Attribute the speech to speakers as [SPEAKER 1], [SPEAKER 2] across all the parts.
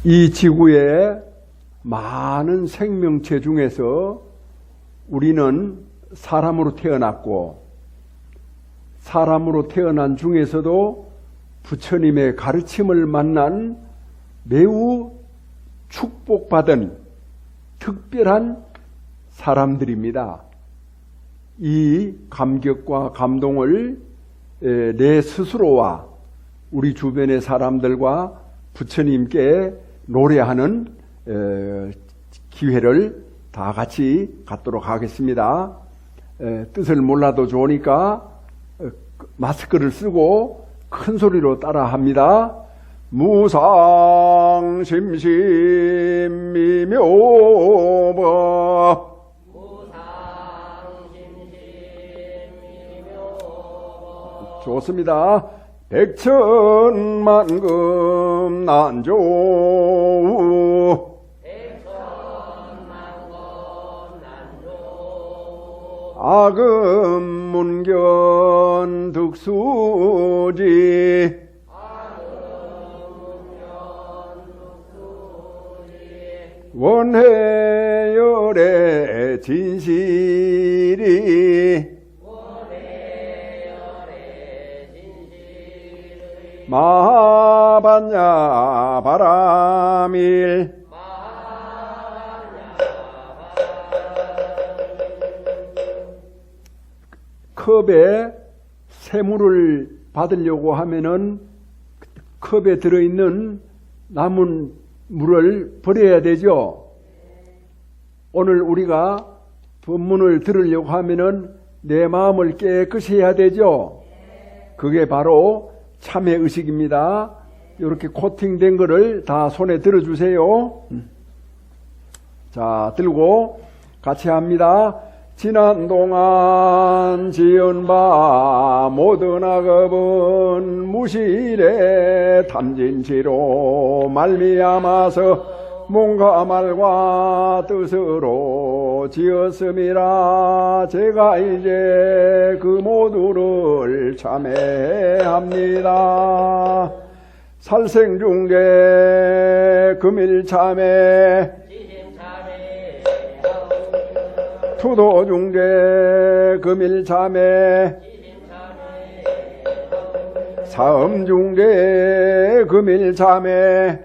[SPEAKER 1] 이 지구의 많은 생명체 중에서 우리는 사람으로 태어났고, 사람으로 태어난 중에서도 부처님의 가르침을 만난 매우 축복받은 특별한 사람들입니다. 이 감격과 감동을 내 스스로와 우리 주변의 사람들과 부처님께 노래하는 기회를 다 같이 갖도록 하겠습니다. 뜻을 몰라도 좋으니까 마스크를 쓰고 큰 소리로 따라합니다. 무상심심미묘법 좋습니다. 백천만금 난조우 아금문견 득수지 원해열의 진실이 마반야 바람일 컵에 새물을 받으려고 하면은 컵에 들어있는 남은 물을 버려야 되죠. 오늘 우리가 법문을 들으려고 하면은 내 마음을 깨끗이 해야 되죠. 그게 바로 참회의식입니다. 이렇게 코팅된 거를 다 손에 들어주세요. 자, 들고 같이 합니다. 지난 동안 지은 바 모든 악업은 무실의 탐진치로 말미암아서 몸과 말과 뜻으로 지었음이라 제가 이제 그 모두를 참회합니다. 살생중계 금일참회 투도중계 금일참회 사음중계 금일참회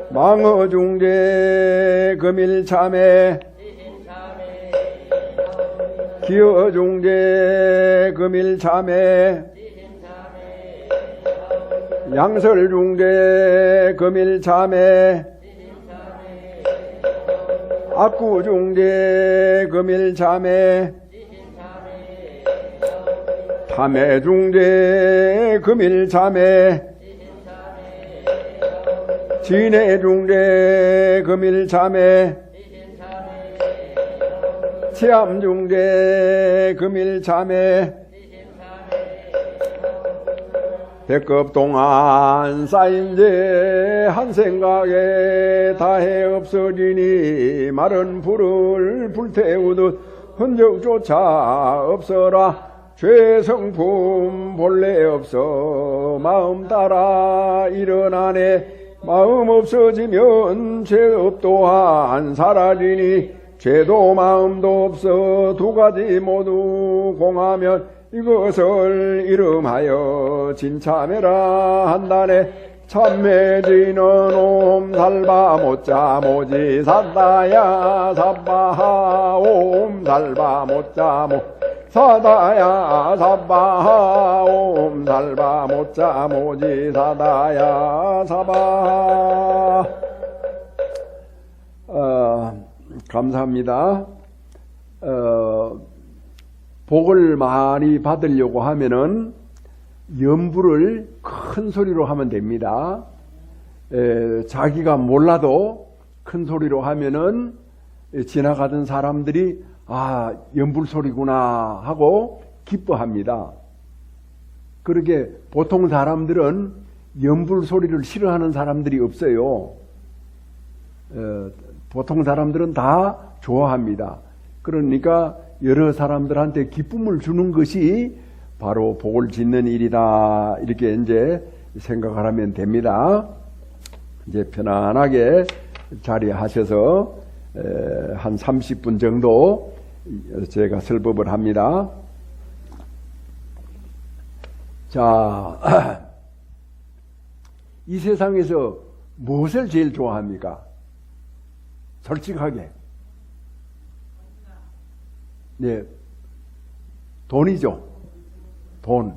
[SPEAKER 1] 망어중계 금일참회 기어중계 금일참회 양설중계 금일참회 악구중계 금일참회 탐해중계 금일참회 진해중계 금일참회 치암중계 금일참회 백급 동안 쌓인 죄 한 생각에 다해 없어지니 마른 불을 불태우듯 흔적조차 없어라. 죄성품 본래 없어 마음 따라 일어나네. 마음 없어지면 죄업 또한 사라지니 죄도 마음도 없어 두 가지 모두 공하면 이것을 이름하여 진참회라 한다네. 참회지는 옴살바 못자 모지 사다야 사바하 옴살바 못자 모 사다야 사바하 옴살바 못자 모지 사다야 사바하. 감사합니다. 복을 많이 받으려고 하면은 염불을 큰 소리로 하면 됩니다. 자기가 몰라도 큰 소리로 하면은 지나가던 사람들이 아, 염불 소리구나 하고 기뻐합니다. 그렇게 보통 사람들은 염불 소리를 싫어하는 사람들이 없어요. 보통 사람들은 다 좋아합니다. 그러니까 여러 사람들한테 기쁨을 주는 것이 바로 복을 짓는 일이다. 이렇게 이제 생각을 하면 됩니다. 이제 편안하게 자리하셔서 한 30분 정도 제가 설법을 합니다. 자, 이 세상에서 무엇을 제일 좋아합니까? 솔직하게. 네, 돈이죠. 돈.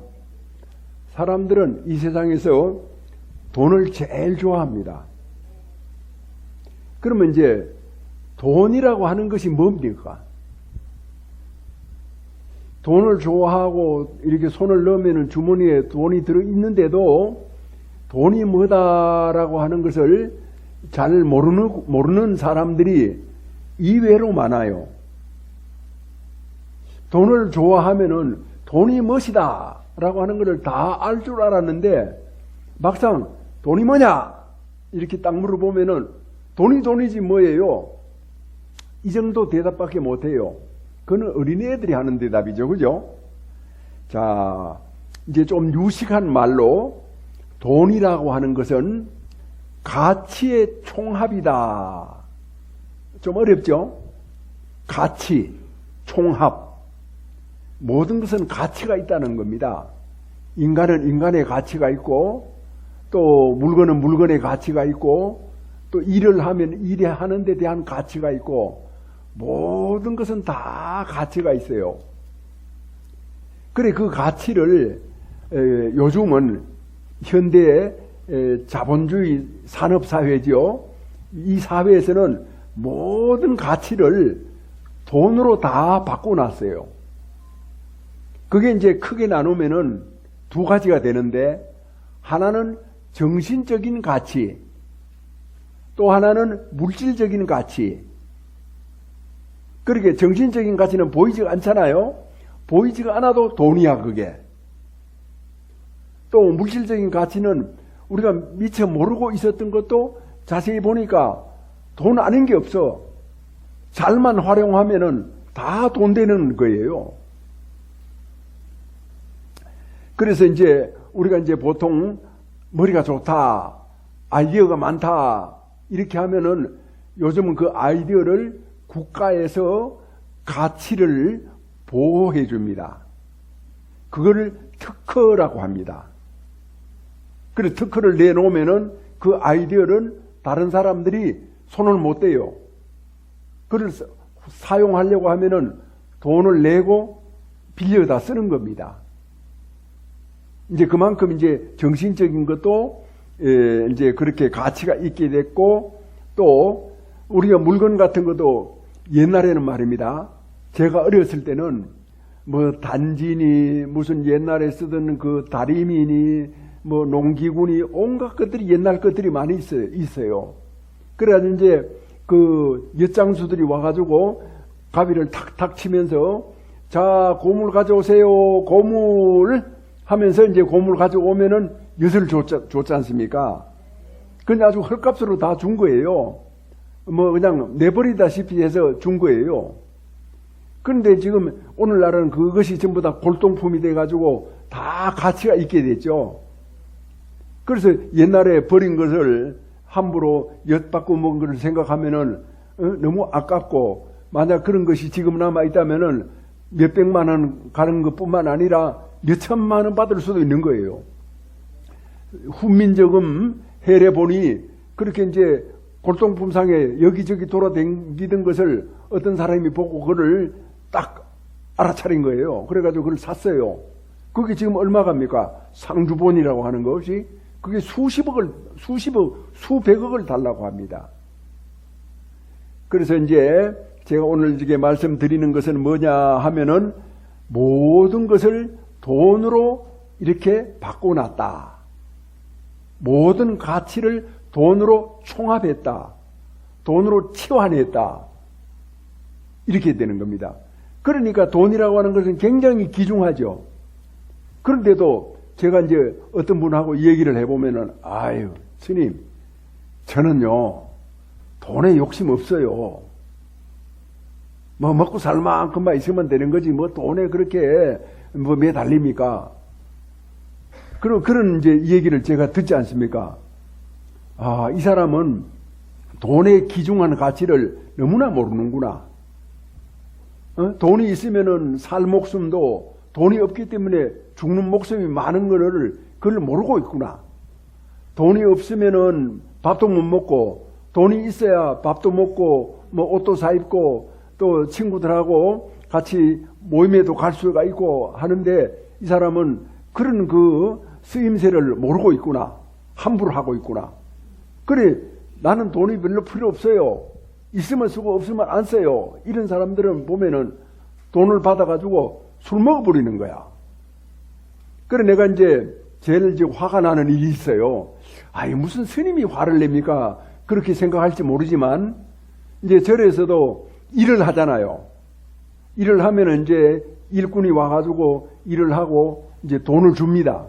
[SPEAKER 1] 사람들은 이 세상에서 돈을 제일 좋아합니다. 그러면 이제 돈이라고 하는 것이 뭡니까? 돈을 좋아하고 이렇게 손을 넣으면 주머니에 돈이 들어있는데도 돈이 뭐다라고 하는 것을 잘 모르는 사람들이 이외로 많아요. 돈을 좋아하면은 돈이 무엇이다 라고 하는 것을 다 알 줄 알았는데 막상 돈이 뭐냐 이렇게 딱 물어보면은 돈이지 뭐예요? 이 정도 대답밖에 못해요. 그건 어린애들이 하는 대답이죠. 그죠? 자, 이제 좀 유식한 말로 돈이라고 하는 것은 가치의 총합이다. 좀 어렵죠? 가치, 총합. 모든 것은 가치가 있다는 겁니다. 인간은 인간의 가치가 있고, 또 물건은 물건의 가치가 있고, 또 일을 하면 일을 하는 데 대한 가치가 있고, 모든 것은 다 가치가 있어요. 그래, 그 가치를 요즘은 현대의 자본주의 산업사회죠. 이 사회에서는 모든 가치를 돈으로 다 바꿔놨어요. 그게 이제 크게 나누면은 두 가지가 되는데, 하나는 정신적인 가치, 또 하나는 물질적인 가치. 그렇게 정신적인 가치는 보이지가 않잖아요. 보이지가 않아도 돈이야, 그게. 또 물질적인 가치는 우리가 미처 모르고 있었던 것도 자세히 보니까 돈 아닌 게 없어. 잘만 활용하면은 다 돈 되는 거예요. 그래서 이제 우리가 이제 보통 머리가 좋다, 아이디어가 많다, 이렇게 하면은 요즘은 그 아이디어를 국가에서 가치를 보호해 줍니다. 그거를 특허라고 합니다. 그래서 특허를 내놓으면은 그 아이디어는 다른 사람들이 손을 못 대요. 그걸 사용하려고 하면은 돈을 내고 빌려다 쓰는 겁니다. 이제 그만큼 이제 정신적인 것도 이제 그렇게 가치가 있게 됐고, 또 우리가 물건 같은 것도 옛날에는 말입니다. 제가 어렸을 때는 뭐 단지니 무슨 옛날에 쓰던 그 다리미니 뭐 농기구니 온갖 것들이 옛날 것들이 많이 있어요. 그래가지고 이제 그 엿장수들이 와가지고 가비를 탁탁 치면서 자, 고물 가져오세요. 고물 하면서 이제 고물 가져오면은 엿을 줬지 않습니까? 그냥 아주 헐값으로 다 준 거예요. 뭐 그냥 내버리다시피 해서 준 거예요. 그런데 지금 오늘날은 그것이 전부 다 골동품이 돼가지고 다 가치가 있게 됐죠. 그래서 옛날에 버린 것을 함부로 엿받고 먹은 것을 생각하면은 너무 아깝고, 만약 그런 것이 지금 남아 있다면은 몇백만 원 가는 것뿐만 아니라 몇천만 원 받을 수도 있는 거예요. 훈민저금 해례 보니 그렇게 이제 골동품상에 여기저기 돌아다니던 것을 어떤 사람이 보고 그걸 딱 알아차린 거예요. 그래가지고 그걸 샀어요. 그게 지금 얼마 갑니까? 상주본이라고 하는 것이 그게 수백억을 달라고 합니다. 그래서 이제 제가 오늘 이게 말씀드리는 것은 뭐냐 하면은 모든 것을 돈으로 이렇게 바꿔놨다. 모든 가치를 돈으로 총합했다. 돈으로 치환했다. 이렇게 되는 겁니다. 그러니까 돈이라고 하는 것은 굉장히 귀중하죠. 그런데도 제가 이제 어떤 분하고 얘기를 해보면은, 아유, 스님, 저는요, 돈에 욕심 없어요. 뭐 먹고 살 만큼만 있으면 되는 거지, 뭐 돈에 그렇게 뭐 매달립니까? 그런 이제 얘기를 제가 듣지 않습니까? 아, 이 사람은 돈의 귀중한 가치를 너무나 모르는구나. 돈이 있으면은 살 목숨도 돈이 없기 때문에 죽는 목숨이 많은 거를 그걸 모르고 있구나. 돈이 없으면은 밥도 못 먹고, 돈이 있어야 밥도 먹고, 뭐 옷도 사 입고, 또 친구들하고 같이 모임에도 갈 수가 있고 하는데, 이 사람은 그런 그 쓰임새를 모르고 있구나. 함부로 하고 있구나. 그래, 나는 돈이 별로 필요 없어요. 있으면 쓰고 없으면 안 써요. 이런 사람들은 보면은 돈을 받아가지고 술 먹어버리는 거야. 그래, 내가 이제 제일 이제 화가 나는 일이 있어요. 아이, 무슨 스님이 화를 냅니까? 그렇게 생각할지 모르지만, 이제 절에서도 일을 하잖아요. 일을 하면은 이제 일꾼이 와가지고 일을 하고 이제 돈을 줍니다.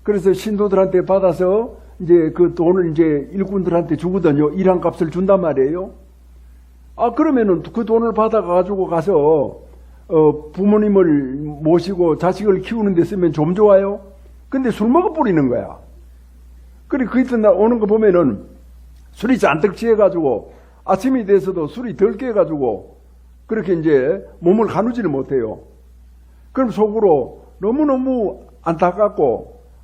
[SPEAKER 1] 그래서 신도들한테 받아서 이제 그 돈을 이제 일꾼들한테 주거든요. 일한 값을 준단 말이에요. 아, 그러면은 그 돈을 받아가지고 가서, 부모님을 모시고 자식을 키우는 데 쓰면 좀 좋아요? 근데 술 먹어버리는 거야. 그래, 그 이튿날 오는 거 보면은 술이 잔뜩 취해가지고 아침이 돼서도 술이 덜 깨가지고 그렇게 이제 몸을 가누지를 못해요. 그럼 속으로 너무너무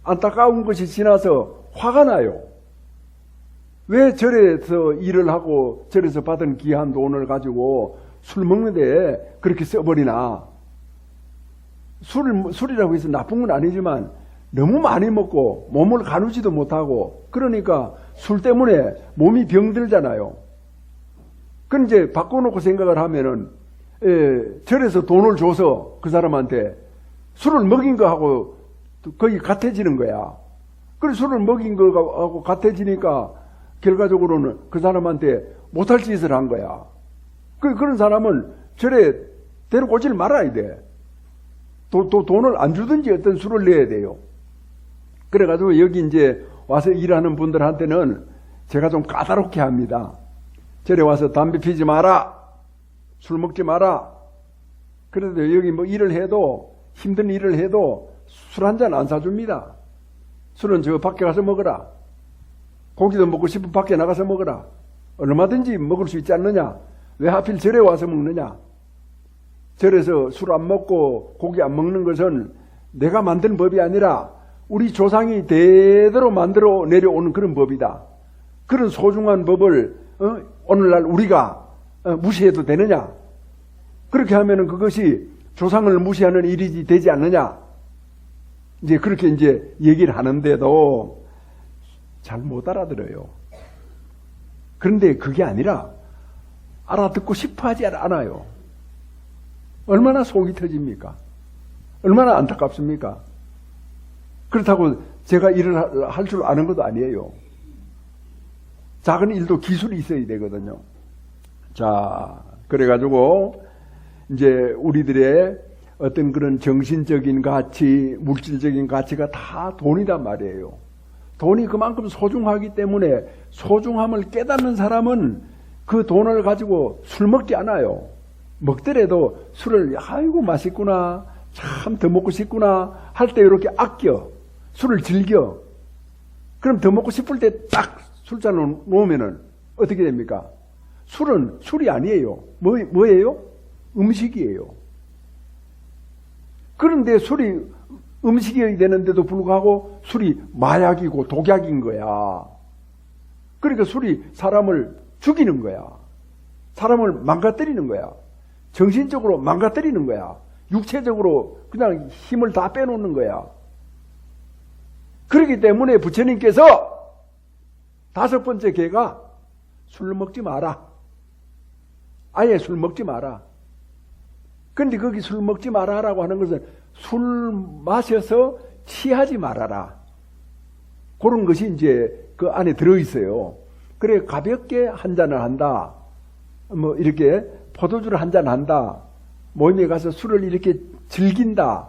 [SPEAKER 1] 안타까운 것이 지나서 화가 나요. 왜 절에서 일을 하고 절에서 받은 귀한 돈을 가지고 술 먹는데 그렇게 써버리나. 술이라고 해서 나쁜 건 아니지만 너무 많이 먹고 몸을 가누지도 못하고 그러니까 술 때문에 몸이 병들잖아요. 그럼 이제 바꿔놓고 생각을 하면은 절에서 돈을 줘서 그 사람한테 술을 먹인 거하고 거의 같아지는 거야. 그래, 술을 먹인 거하고 같아지니까 결과적으로는 그 사람한테 못할 짓을 한 거야. 그런 사람은 절에 데리고 오질 말아야 돼. 돈을 안 주든지 어떤 수를 내야 돼요. 그래가지고 여기 이제 와서 일하는 분들한테는 제가 좀 까다롭게 합니다. 절에 와서 담배 피지 마라. 술 먹지 마라. 그래도 여기 뭐 일을 해도, 힘든 일을 해도 술 한 잔 안 사줍니다. 술은 저 밖에 가서 먹어라. 고기도 먹고 싶으면 밖에 나가서 먹어라. 얼마든지 먹을 수 있지 않느냐? 왜 하필 절에 와서 먹느냐? 절에서 술 안 먹고 고기 안 먹는 것은 내가 만든 법이 아니라 우리 조상이 대대로 만들어 내려오는 그런 법이다. 그런 소중한 법을 오늘날 우리가 무시해도 되느냐? 그렇게 하면은 그것이 조상을 무시하는 일이 되지 않느냐? 이제 그렇게 이제 얘기를 하는데도 잘 못 알아들어요. 그런데 그게 아니라 알아듣고 싶어 하지 않아요. 얼마나 속이 터집니까? 얼마나 안타깝습니까? 그렇다고 제가 일을 할 줄 아는 것도 아니에요. 작은 일도 기술이 있어야 되거든요. 자, 그래가지고 이제 우리들의 어떤 그런 정신적인 가치, 물질적인 가치가 다 돈이란 말이에요. 돈이 그만큼 소중하기 때문에 소중함을 깨닫는 사람은 그 돈을 가지고 술 먹지 않아요. 먹더라도 술을 아이고 맛있구나, 참 더 먹고 싶구나 할 때 이렇게 아껴 술을 즐겨. 그럼 더 먹고 싶을 때 딱 술잔을 놓으면은 어떻게 됩니까? 술은 술이 아니에요. 뭐예요? 음식이에요. 그런데 술이 음식이 되는데도 불구하고 술이 마약이고 독약인 거야. 그러니까 술이 사람을 죽이는 거야. 사람을 망가뜨리는 거야. 정신적으로 망가뜨리는 거야. 육체적으로 그냥 힘을 다 빼놓는 거야. 그렇기 때문에 부처님께서 5번째 계가 술 먹지 마라. 아예 술 먹지 마라. 그런데 거기 술 먹지 마라라고 하는 것은 술 마셔서 취하지 말아라. 그런 것이 이제 그 안에 들어있어요. 그래, 가볍게 한 잔을 한다. 뭐 이렇게 포도주를 한 잔 한다. 모임에 가서 술을 이렇게 즐긴다.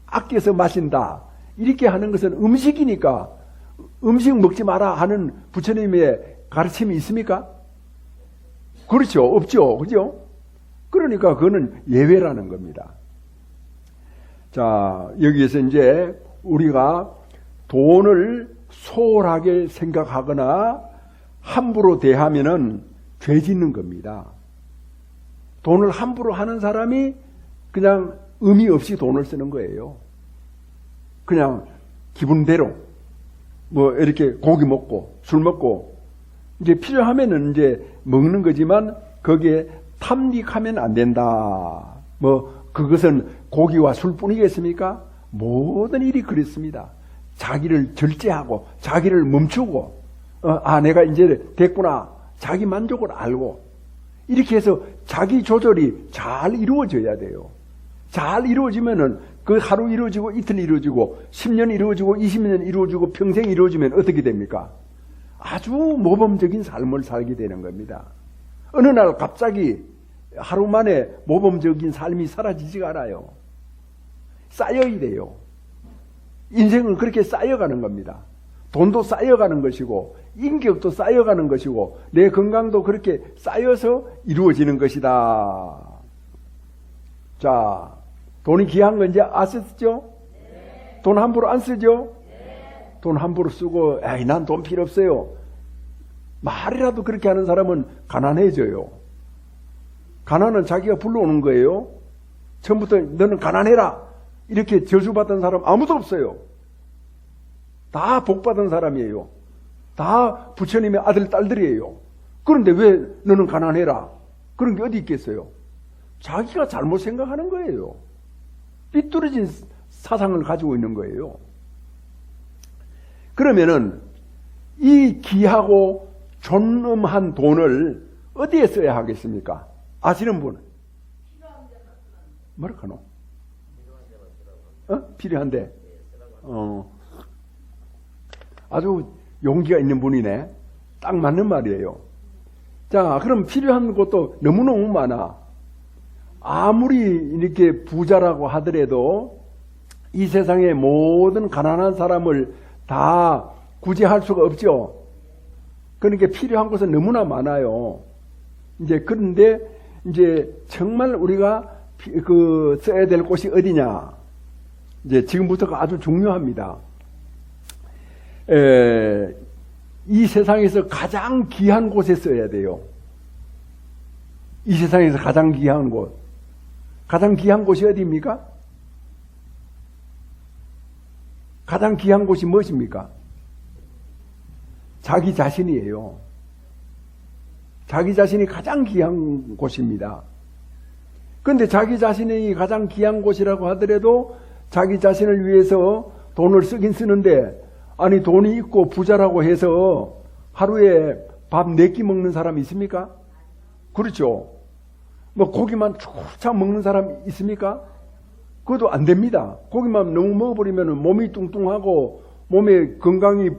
[SPEAKER 1] 아껴서 마신다. 이렇게 하는 것은 음식이니까 음식 먹지 마라 하는 부처님의 가르침이 있습니까? 그렇죠. 없죠. 그죠? 그러니까 그거는 예외라는 겁니다. 자, 여기에서 이제 우리가 돈을 소홀하게 생각하거나 함부로 대하면은 죄 짓는 겁니다. 돈을 함부로 하는 사람이 그냥 의미 없이 돈을 쓰는 거예요. 그냥 기분대로 뭐 이렇게 고기 먹고 술 먹고 이제 필요하면은 이제 먹는 거지만 거기에 탐닉하면 안 된다. 뭐 그것은 고기와 술뿐이겠습니까? 모든 일이 그렇습니다. 자기를 절제하고 자기를 멈추고 내가 이제 됐구나. 자기 만족을 알고 이렇게 해서 자기 조절이 잘 이루어져야 돼요. 잘 이루어지면은 그 하루 이루어지고 이틀 이루어지고 10년 이루어지고 20년 이루어지고 평생 이루어지면 어떻게 됩니까? 아주 모범적인 삶을 살게 되는 겁니다. 어느 날 갑자기 하루 만에 모범적인 삶이 사라지지가 않아요. 쌓여야 돼요. 인생은 그렇게 쌓여가는 겁니다. 돈도 쌓여가는 것이고 인격도 쌓여가는 것이고 내 건강도 그렇게 쌓여서 이루어지는 것이다. 자, 돈이 귀한 건 이제 아셨죠? 네. 돈 함부로 안 쓰죠? 네. 돈 함부로 쓰고 난 돈 필요 없어요. 말이라도 그렇게 하는 사람은 가난해져요. 가난은 자기가 불러오는 거예요. 처음부터 너는 가난해라 이렇게 저주받은 사람 아무도 없어요. 다 복받은 사람이에요. 다 부처님의 아들 딸들이에요. 그런데 왜 너는 가난해라 그런 게 어디 있겠어요? 자기가 잘못 생각하는 거예요. 삐뚤어진 사상을 가지고 있는 거예요. 그러면은 이 귀하고 존엄한 돈을 어디에 써야 하겠습니까? 아시는 분? 뭐라카노? 필요한데. 아주 용기가 있는 분이네. 딱 맞는 말이에요. 자, 그럼 필요한 것도 너무너무 많아. 아무리 이렇게 부자라고 하더라도 이 세상의 모든 가난한 사람을 다 구제할 수가 없죠. 그러니까 필요한 것은 너무나 많아요. 이제 그런데 이제 정말 우리가 써야 될 곳이 어디냐? 이제 지금부터가 아주 중요합니다. 이 세상에서 가장 귀한 곳에 써야 돼요. 이 세상에서 가장 귀한 곳. 가장 귀한 곳이 어디입니까? 가장 귀한 곳이 무엇입니까? 자기 자신이에요. 자기 자신이 가장 귀한 곳입니다. 그런데 자기 자신이 가장 귀한 곳이라고 하더라도 자기 자신을 위해서 돈을 쓰긴 쓰는데 아니 돈이 있고 부자라고 해서 하루에 밥 4끼 먹는 사람이 있습니까? 그렇죠. 뭐 고기만 쭉쭉 먹는 사람 있습니까? 그것도 안 됩니다. 고기만 너무 먹어버리면 몸이 뚱뚱하고 몸에 건강이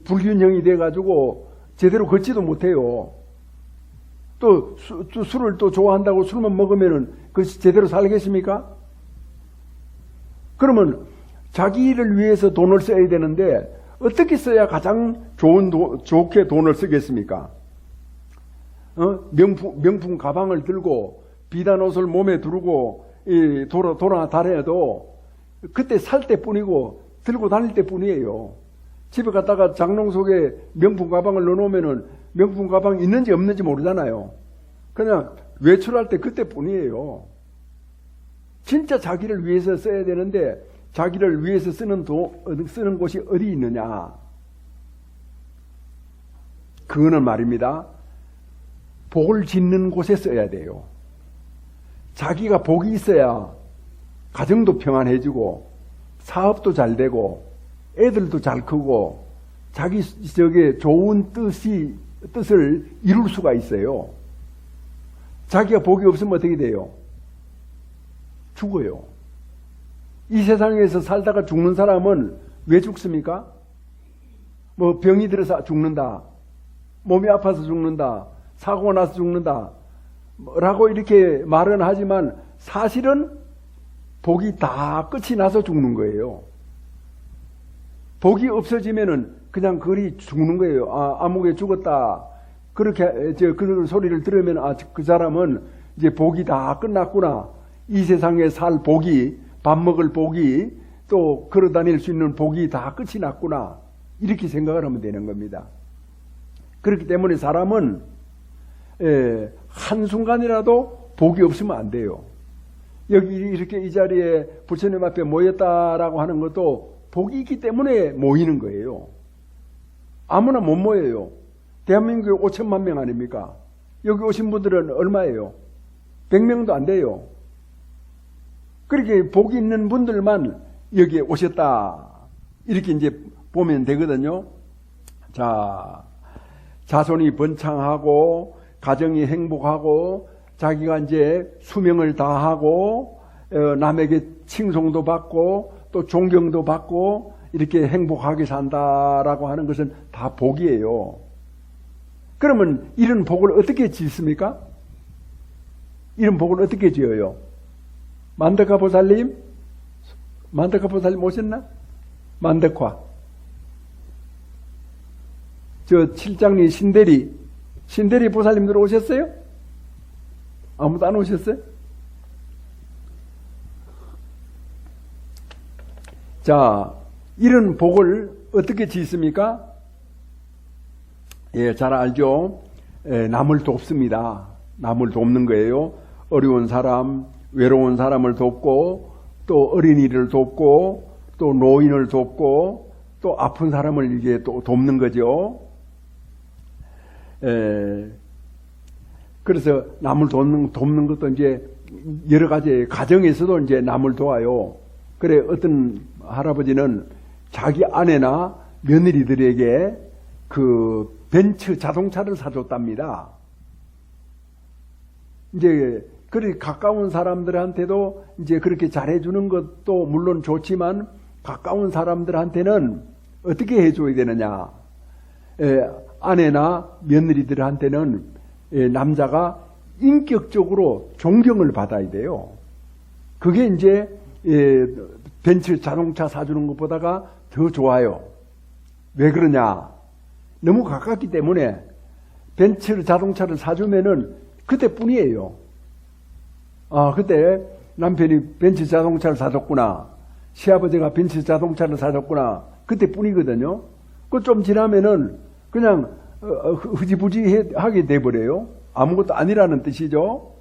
[SPEAKER 1] 불균형이 돼가지고 제대로 걷지도 못해요. 또 술을 또 좋아한다고 술만 먹으면 그것이 제대로 살겠습니까? 그러면 자기를 위해서 돈을 써야 되는데 어떻게 써야 가장 좋게 돈을 쓰겠습니까? 명품 가방을 들고 비단 옷을 몸에 두르고 돌아다녀도 그때 살 때뿐이고 들고 다닐 때뿐이에요. 집에 갔다가 장롱 속에 명품 가방을 넣어놓으면은 명품 가방 있는지 없는지 모르잖아요. 그냥 외출할 때 그때뿐이에요. 진짜 자기를 위해서 써야 되는데 자기를 위해서 쓰는 곳이 어디 있느냐? 그거는 말입니다. 복을 짓는 곳에 써야 돼요. 자기가 복이 있어야 가정도 평안해지고 사업도 잘 되고 애들도 잘 크고 자기 좋은 뜻을 이룰 수가 있어요. 자기가 복이 없으면 어떻게 돼요? 죽어요. 이 세상에서 살다가 죽는 사람은 왜 죽습니까? 뭐 병이 들어서 죽는다. 몸이 아파서 죽는다. 사고가 나서 죽는다. 라고 이렇게 말은 하지만 사실은 복이 다 끝이 나서 죽는 거예요. 복이 없어지면은 그냥 그리 죽는 거예요. 아무개 죽었다. 그렇게 그 소리를 들으면 그 사람은 이제 복이 다 끝났구나. 이 세상에 살 복이 밥 먹을 복이 또 걸어 다닐 수 있는 복이 다 끝이 났구나. 이렇게 생각을 하면 되는 겁니다. 그렇기 때문에 사람은 한순간이라도 복이 없으면 안 돼요. 여기 이렇게 이 자리에 부처님 앞에 모였다라고 하는 것도 복이 있기 때문에 모이는 거예요. 아무나 못 모여요. 대한민국에 5천만 명 아닙니까? 여기 오신 분들은 얼마예요? 100명도 안 돼요. 그렇게 복이 있는 분들만 여기에 오셨다. 이렇게 이제 보면 되거든요. 자, 자손이 번창하고, 가정이 행복하고, 자기가 이제 수명을 다하고, 남에게 칭송도 받고, 또 존경도 받고, 이렇게 행복하게 산다라고 하는 것은 다 복이에요. 그러면 이런 복을 어떻게 짓습니까? 이런 복을 어떻게 지어요? 만덕화 보살님 오셨나? 만덕화. 저 칠장리 신대리 보살님들 오셨어요? 아무도 안 오셨어요? 자, 이런 복을 어떻게 짓습니까? 예, 잘 알죠? 남을 돕습니다. 남을 돕는 거예요. 어려운 사람, 외로운 사람을 돕고, 또 어린이를 돕고, 또 노인을 돕고, 또 아픈 사람을 이게 또 돕는 거죠. 그래서 남을 돕는 것도 이제 여러 가지 가정에서도 이제 남을 도와요. 그래, 어떤 할아버지는 자기 아내나 며느리들에게 그 벤츠 자동차를 사줬답니다. 이제 그렇게 가까운 사람들한테도 이제 그렇게 잘해주는 것도 물론 좋지만 가까운 사람들한테는 어떻게 해줘야 되느냐? 아내나 며느리들한테는 남자가 인격적으로 존경을 받아야 돼요. 그게 이제 벤츠 자동차 사주는 것보다가 더 좋아요. 왜 그러냐? 너무 가깝기 때문에 벤츠 자동차를 사주면은 그때뿐이에요. 아, 그때 남편이 벤츠 자동차를 사줬구나. 시아버지가 벤츠 자동차를 사줬구나. 그때뿐이거든요. 그 좀 지나면은 그냥 흐지부지하게 돼버려요. 아무것도 아니라는 뜻이죠.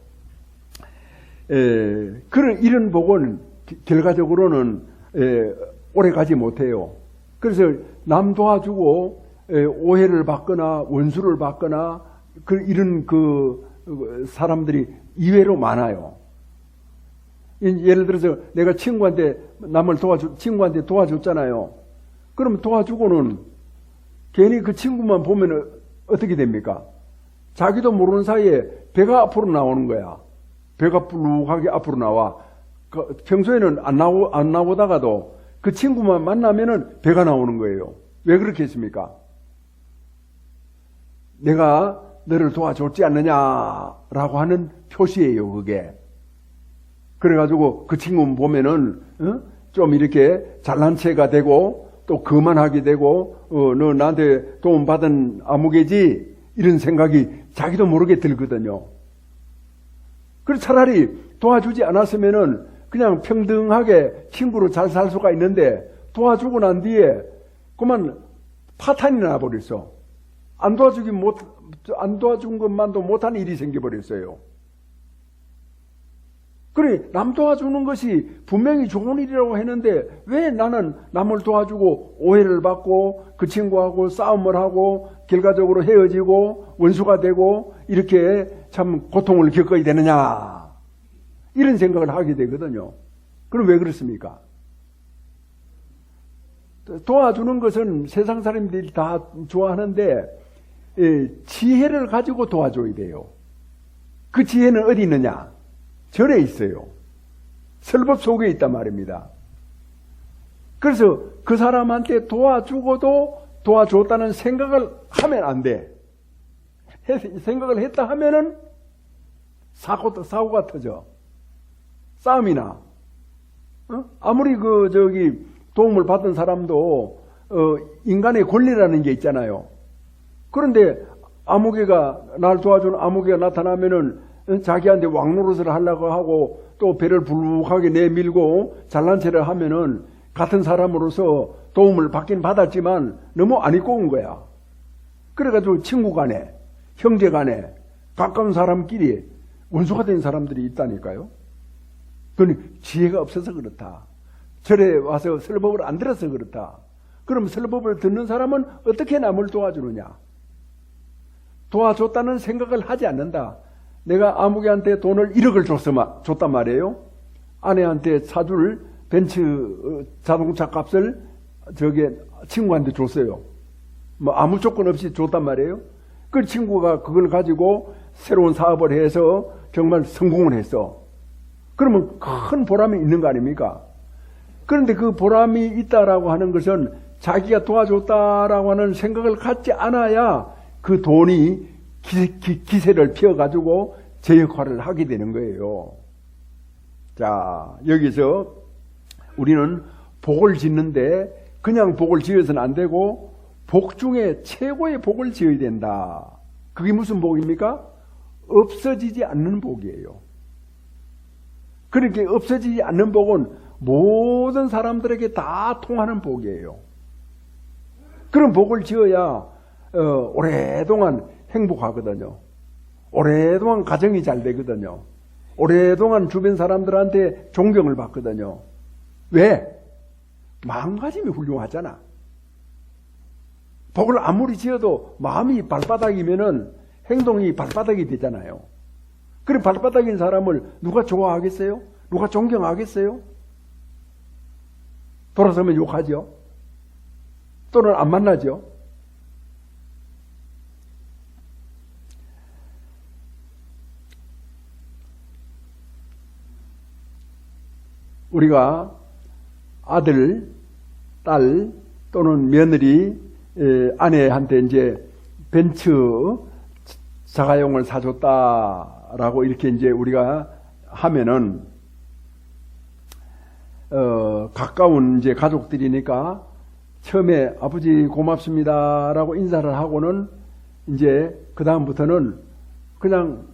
[SPEAKER 1] 이런 복은 결과적으로는 오래 가지 못해요. 그래서 남 도와주고 오해를 받거나 원수를 받거나 이런 사람들이 이외로 많아요. 예를 들어서 내가 친구한테 친구한테 도와줬잖아요. 그럼 도와주고는 괜히 그 친구만 보면 어떻게 됩니까? 자기도 모르는 사이에 배가 앞으로 나오는 거야. 배가 불룩하게 앞으로 나와. 평소에는 안 나오다가도 그 친구만 만나면은 배가 나오는 거예요. 왜 그렇게 했습니까? 내가 너를 도와줬지 않느냐라고 하는 표시예요, 그게. 그래가지고 그 친구 보면은 좀 이렇게 잘난 체가 되고 또 거만하게 되고 너 나한테 도움 받은 아무개지 이런 생각이 자기도 모르게 들거든요. 그래서 차라리 도와주지 않았으면은 그냥 평등하게 친구로 잘 살 수가 있는데 도와주고 난 뒤에 그만 파탄이 나버렸어. 안 도와준 것만도 못한 일이 생겨버렸어요. 그래, 남 도와주는 것이 분명히 좋은 일이라고 했는데 왜 나는 남을 도와주고 오해를 받고 그 친구하고 싸움을 하고 결과적으로 헤어지고 원수가 되고 이렇게 참 고통을 겪어야 되느냐 이런 생각을 하게 되거든요. 그럼 왜 그렇습니까? 도와주는 것은 세상 사람들이 다 좋아하는데 지혜를 가지고 도와줘야 돼요. 그 지혜는 어디 있느냐? 절에 있어요. 설법 속에 있단 말입니다. 그래서 그 사람한테 도와주고도 도와줬다는 생각을 하면 안 돼. 생각을 했다 하면은 사고가 터져. 싸움이 나. 아무리 도움을 받은 사람도 인간의 권리라는 게 있잖아요. 그런데 아무개가 날 도와주는 아무개가 나타나면은 자기한테 왕노릇을 하려고 하고 또 배를 불룩하게 내밀고 잘난 체를 하면은 같은 사람으로서 도움을 받긴 받았지만 너무 안 입고 온 거야. 그래가지고 친구 간에, 형제 간에, 가까운 사람끼리 원수가 된 사람들이 있다니까요. 그건 지혜가 없어서 그렇다. 절에 와서 설법을 안 들어서 그렇다. 그럼 설법을 듣는 사람은 어떻게 남을 도와주느냐? 도와줬다는 생각을 하지 않는다. 내가 아무개한테 돈을 1억을 줬단 말이에요. 아내한테 사줄 벤츠 자동차 값을 친구한테 줬어요. 뭐 아무 조건 없이 줬단 말이에요. 그 친구가 그걸 가지고 새로운 사업을 해서 정말 성공을 했어. 그러면 큰 보람이 있는 거 아닙니까? 그런데 그 보람이 있다라고 하는 것은 자기가 도와줬다라고 하는 생각을 갖지 않아야 그 돈이 기세를 피워가지고 제 역할을 하게 되는 거예요. 자, 여기서 우리는 복을 짓는데 그냥 복을 지어서는 안 되고 복 중에 최고의 복을 지어야 된다. 그게 무슨 복입니까? 없어지지 않는 복이에요. 그렇게 없어지지 않는 복은 모든 사람들에게 다 통하는 복이에요. 그런 복을 지어야 오랫동안 행복하거든요. 오랫동안 가정이 잘 되거든요. 오랫동안 주변 사람들한테 존경을 받거든요. 왜? 마음가짐이 훌륭하잖아. 복을 아무리 지어도 마음이 발바닥이면은 행동이 발바닥이 되잖아요. 그럼 발바닥인 사람을 누가 좋아하겠어요? 누가 존경하겠어요? 돌아서면 욕하죠. 또는 안 만나죠. 우리가 아들, 딸 또는 며느리, 아내한테 이제 벤츠 자가용을 사줬다라고 이렇게 이제 우리가 하면은 가까운 이제 가족들이니까 처음에 아버지 고맙습니다라고 인사를 하고는 이제 그 다음부터는 그냥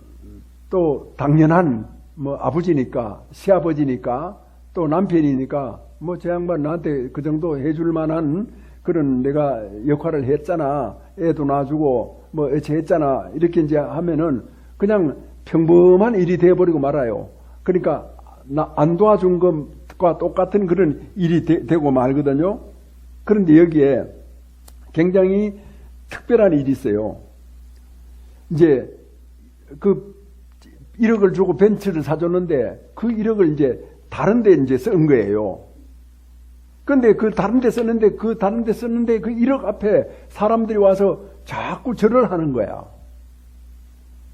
[SPEAKER 1] 또 당연한 뭐 아버지니까 시아버지니까 또 남편이니까 뭐 저 양반 나한테 그 정도 해줄 만한 그런 내가 역할을 했잖아. 애도 낳아주고 뭐 애체했잖아. 이렇게 이제 하면은 그냥 평범한 일이 돼버리고 말아요. 그러니까 안 도와준 것과 똑같은 그런 일이 되고 말거든요. 그런데 여기에 굉장히 특별한 일이 있어요. 이제 그 1억을 주고 벤츠를 사줬는데 그 1억을 이제 다른 데 이제 쓴 거예요. 근데 그 다른 데 썼는데 그 1억 앞에 사람들이 와서 자꾸 절을 하는 거야.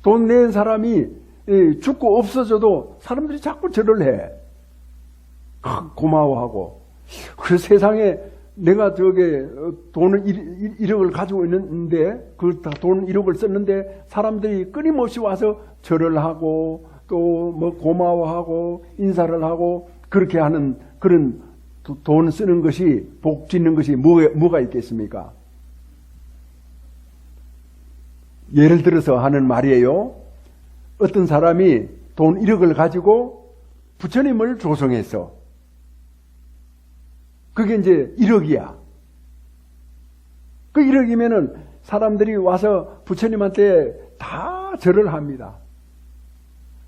[SPEAKER 1] 돈 낸 사람이 죽고 없어져도 사람들이 자꾸 절을 해. 고마워하고. 그 세상에 내가 돈을 1억을 가지고 있는데 그 돈 1억을 썼는데 사람들이 끊임없이 와서 절을 하고 또 뭐 고마워하고 인사를 하고 그렇게 하는 그런 돈 쓰는 것이 복 짓는 것이 뭐가 있겠습니까? 예를 들어서 하는 말이에요. 어떤 사람이 돈 1억을 가지고 부처님을 조성했어. 그게 이제 1억이야. 그 1억이면은 사람들이 와서 부처님한테 다 절을 합니다.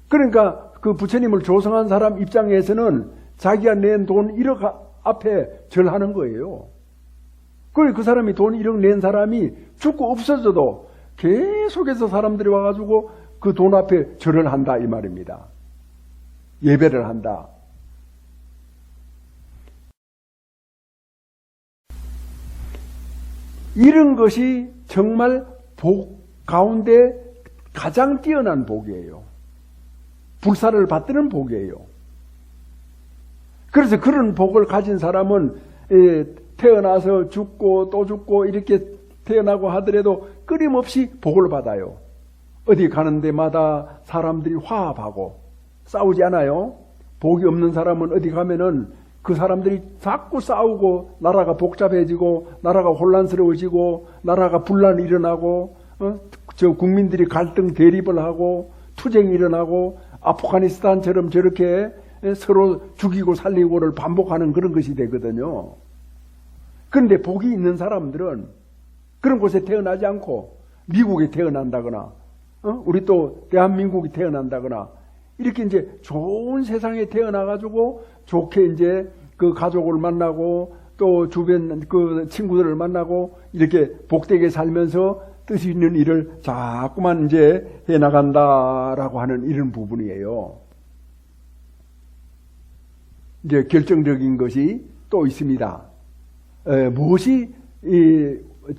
[SPEAKER 1] 그러니까 그 부처님을 조성한 사람 입장에서는 자기가 낸 돈 1억 앞에 절하는 거예요. 그리고 그 사람이 돈 1억 낸 사람이 죽고 없어져도 계속해서 사람들이 와가지고 그 돈 앞에 절을 한다 이 말입니다. 예배를 한다. 이런 것이 정말 복 가운데 가장 뛰어난 복이에요. 불사를 받드는 복이에요. 그래서 그런 복을 가진 사람은 태어나서 죽고 또 죽고 이렇게 태어나고 하더라도 끊임없이 복을 받아요. 어디 가는 데마다 사람들이 화합하고 싸우지 않아요. 복이 없는 사람은 어디 가면은 그 사람들이 자꾸 싸우고 나라가 복잡해지고 나라가 혼란스러워지고 나라가 분란이 일어나고 국민들이 갈등 대립을 하고 투쟁이 일어나고 아프가니스탄처럼 저렇게 서로 죽이고 살리고를 반복하는 그런 것이 되거든요. 그런데 복이 있는 사람들은 그런 곳에 태어나지 않고 미국에 태어난다거나, 우리 또 대한민국에 태어난다거나, 이렇게 이제 좋은 세상에 태어나가지고 좋게 이제 그 가족을 만나고 또 주변 그 친구들을 만나고 이렇게 복되게 살면서 뜻이 있는 일을 자꾸만 이제 해나간다라고 하는 이런 부분이에요. 이제 결정적인 것이 또 있습니다. 무엇이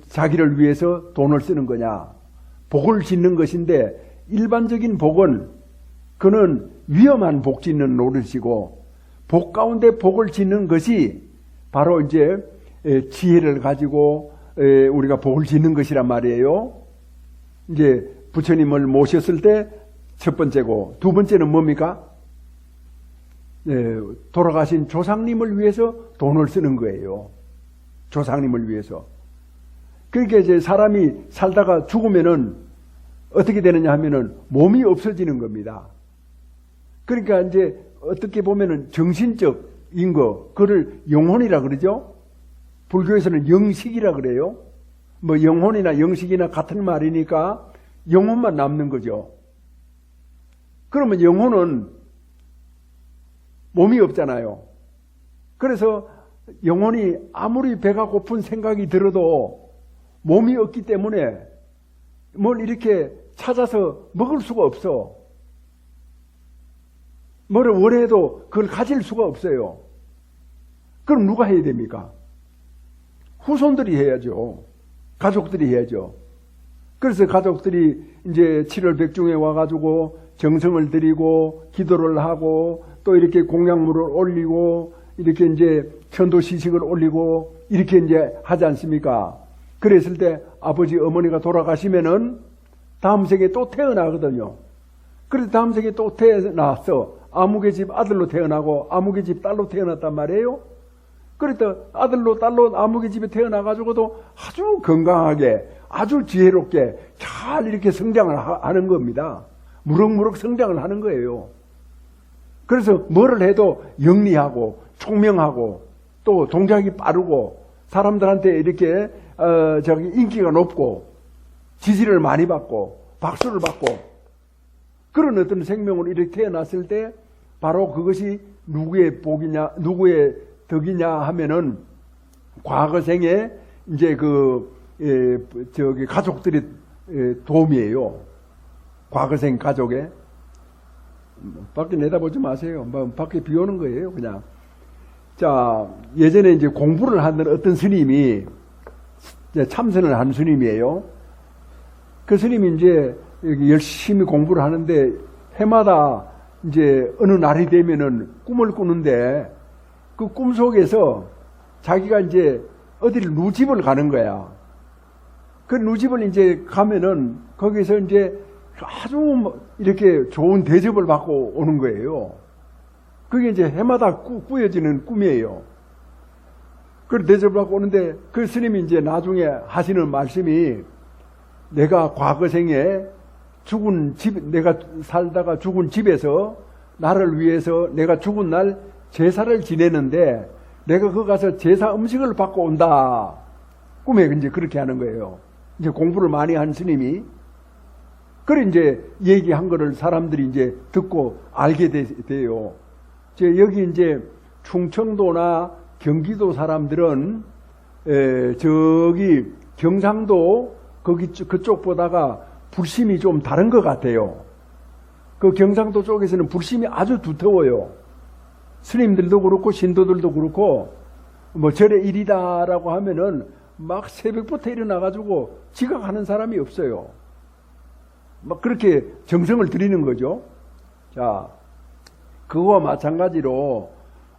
[SPEAKER 1] 자기를 위해서 돈을 쓰는 거냐? 복을 짓는 것인데, 일반적인 복은 그는 위험한 복 짓는 노릇이고, 복 가운데 복을 짓는 것이 바로 이제 지혜를 가지고 우리가 복을 짓는 것이란 말이에요. 이제 부처님을 모셨을 때 첫 번째고, 두 번째는 뭡니까? 돌아가신 조상님을 위해서 돈을 쓰는 거예요. 조상님을 위해서. 그러니까 이제 사람이 살다가 죽으면은 어떻게 되느냐 하면은 몸이 없어지는 겁니다. 그러니까 이제 어떻게 보면은 정신적인 거, 그걸 영혼이라 그러죠. 불교에서는 영식이라 그래요. 뭐 영혼이나 영식이나 같은 말이니까 영혼만 남는 거죠. 그러면 영혼은 몸이 없잖아요. 그래서 영혼이 아무리 배가 고픈 생각이 들어도 몸이 없기 때문에 뭘 이렇게 찾아서 먹을 수가 없어. 뭐를 원해도 그걸 가질 수가 없어요. 그럼 누가 해야 됩니까? 후손들이 해야죠. 가족들이 해야죠. 그래서 가족들이 이제 7월 백중에 와가지고 정성을 드리고 기도를 하고 또 이렇게 공양물을 올리고 이렇게 이제 천도시식을 올리고 이렇게 이제 하지 않습니까? 그랬을 때 아버지 어머니가 돌아가시면은 다음 생에 또 태어나거든요. 그래서 다음 생에 또 태어났어. 아무개 집 아들로 태어나고 아무개 집 딸로 태어났단 말이에요. 그러니까 아들로 딸로 아무개 집에 태어나가지고도 아주 건강하게 아주 지혜롭게 잘 이렇게 성장을 하는 겁니다. 무럭무럭 성장을 하는 거예요. 그래서 뭐를 해도 영리하고 총명하고 또 동작이 빠르고 사람들한테 이렇게 인기가 높고 지지를 많이 받고 박수를 받고 그런 어떤 생명으로 이렇게 태어났을 때 바로 그것이 누구의 복이냐, 누구의 덕이냐 하면은 과거 생에 이제 가족들의 도움이에요. 과거생 가족에. 밖에 내다보지 마세요. 밖에 비 오는 거예요, 그냥. 자, 예전에 이제 공부를 하는 어떤 스님이 참선을 한 스님이에요. 그 스님이 이제 열심히 공부를 하는데 해마다 이제 어느 날이 되면은 꿈을 꾸는데 그 꿈 속에서 자기가 이제 어디를 누집을 가는 거야. 그 누집을 이제 가면은 거기서 이제 아주 이렇게 좋은 대접을 받고 오는 거예요. 그게 이제 해마다 꾸여지는 꿈이에요. 그 대접을 받고 오는데 그 스님이 이제 나중에 하시는 말씀이 내가 과거 생에 죽은 집, 내가 살다가 죽은 집에서 나를 위해서 내가 죽은 날 제사를 지내는데 내가 거기 가서 제사 음식을 받고 온다. 꿈에 이제 그렇게 하는 거예요. 이제 공부를 많이 한 스님이. 그래 이제 얘기한 거를 사람들이 이제 듣고 알게 돼요. 여기 이제 충청도나 경기도 사람들은 저기 경상도 그쪽보다가 불심이 좀 다른 것 같아요. 그 경상도 쪽에서는 불심이 아주 두터워요. 스님들도 그렇고 신도들도 그렇고 뭐 절의 일이다라고 하면은 막 새벽부터 일어나가지고 지각하는 사람이 없어요. 막 그렇게 정성을 들이는 거죠. 자, 그거와 마찬가지로